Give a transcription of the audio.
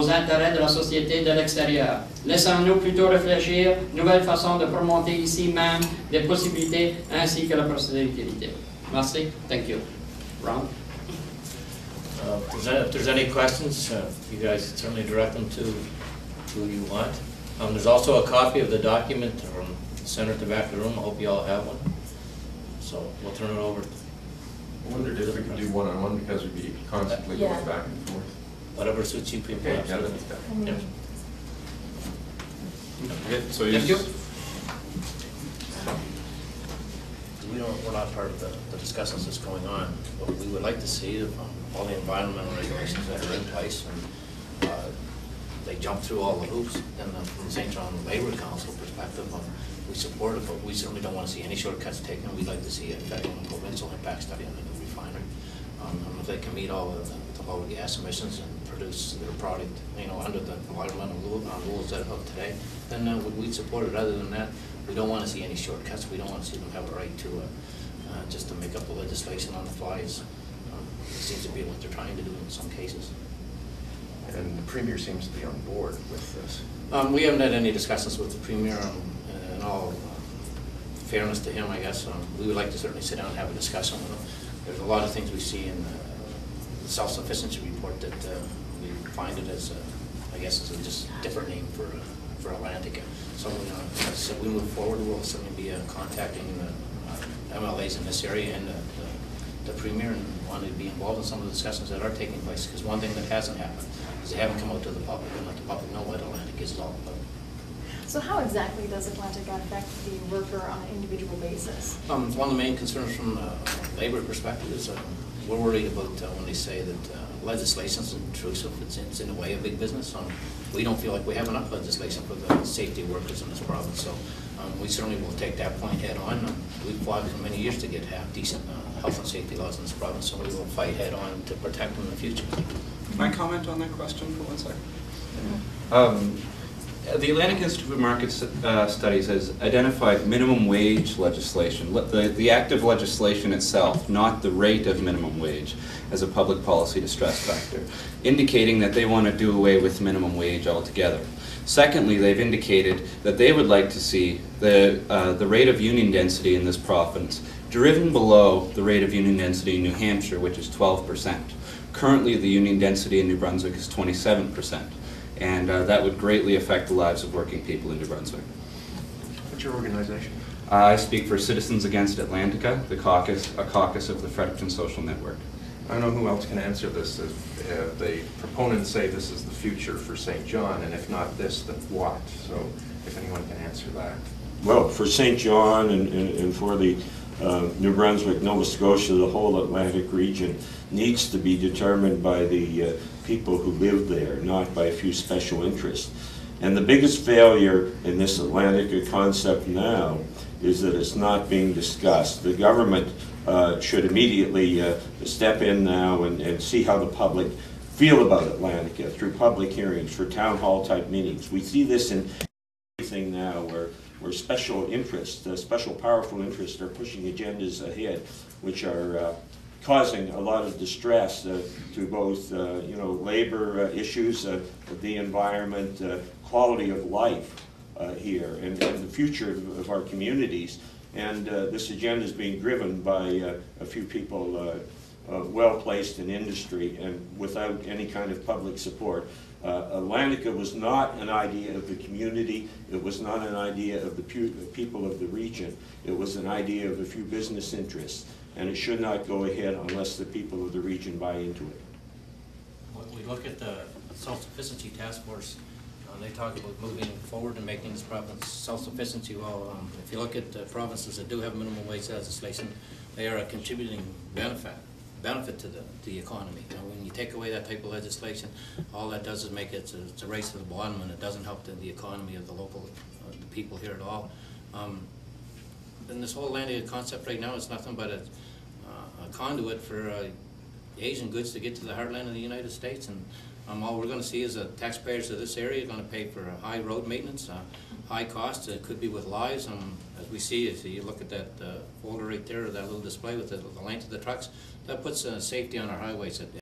aux intérêts de la société de l'extérieur. Laissons-nous plutôt réfléchir, nouvelles façons de promoter ici même des possibilités ainsi que la procéduralité. Merci. Thank you. Ron? If there's any questions, you guys certainly direct them to who you want. There's also a copy of the document from the center at the back of the room. I hope you all have one. So we'll turn it over. I wondered if we could do one-on-one because we'd be constantly going back and forth. Whatever suits you people. Okay, absolutely. So Thank you. We're not part of the discussions that's going on. What we would like to see is all the environmental regulations that are in place, and they jump through all the hoops. And from the St. John Labour Council perspective, we support it, but we certainly don't want to see any shortcuts taken. We'd like to see a federal and provincial impact study on the new refinery. And if they can meet all of the low gas emissions and produce their product, under the environmental rules that of today, then we'd support it. Other than that, we don't want to see any shortcuts. We don't want to see them have a right to just to make up the legislation on the fly. It seems to be what they're trying to do in some cases. And the Premier seems to be on board with this. We haven't had any discussions with the Premier. In all fairness to him, I guess, we would like to certainly sit down and have a discussion with him. There's a lot of things we see in the self-sufficiency report that we find it as, I guess, as a just different name for Atlantica. So, as we move forward, we'll certainly be contacting the MLAs in this area and the Premier, and want to be involved in some of the discussions that are taking place. Because one thing that hasn't happened is they haven't come out to the public and let the public know what Atlantica is all about. So how exactly does Atlantica affect the worker on an individual basis? One of the main concerns from a labor perspective is we're worried about when they say that legislation is intrusive, it's in the way of big business. We don't feel like we have enough legislation for the safety of workers in this province, so we certainly will take that point head on. We've fought for many years to get decent health and safety laws in this province, so we will fight head on to protect them in the future. Can I comment on that question for 1 second? The Atlantic Institute for Market Studies has identified minimum wage legislation, the active legislation itself, not the rate of minimum wage, as a public policy distress factor, indicating that they want to do away with minimum wage altogether. Secondly, they've indicated that they would like to see the rate of union density in this province driven below the rate of union density in New Hampshire, which is 12%. Currently, the union density in New Brunswick is 27%. And that would greatly affect the lives of working people in New Brunswick. What's your organization? I speak for Citizens Against Atlantica, a caucus of the Fredericton Social Network. I don't know who else can answer this. If the proponents say this is the future for St. John, and if not this, then what? So if anyone can answer that. Well, for St. John and for the New Brunswick, Nova Scotia, the whole Atlantic region needs to be determined by the people who live there, not by a few special interests. And the biggest failure in this Atlantica concept now is that it's not being discussed. The government should immediately step in now and see how the public feel about Atlantica through public hearings, for town hall type meetings. We see this in everything now where special interests, special powerful interests are pushing agendas ahead, which are causing a lot of distress to both labor issues, the environment, quality of life here, and the future of our communities. And this agenda is being driven by a few people well placed in industry and without any kind of public support. Atlantica was not an idea of the community. It was not an idea of the people of the region. It was an idea of a few business interests. And it should not go ahead unless the people of the region buy into it. When we look at the self-sufficiency task force, they talk about moving forward and making this province self-sufficiency. Well, if you look at provinces that do have minimum wage legislation, they are a contributing benefit to the economy. When you take away that type of legislation, all that does is make it it's a race to the bottom, and it doesn't help the economy of the local the people here at all. And this whole Atlantica concept right now is nothing but a conduit for Asian goods to get to the heartland of the United States, and all we're going to see is that taxpayers of this area are going to pay for high road maintenance, high costs. It could be with lives. As we see, if you look at that folder right there, that little display with the length of the trucks, that puts safety on our highways at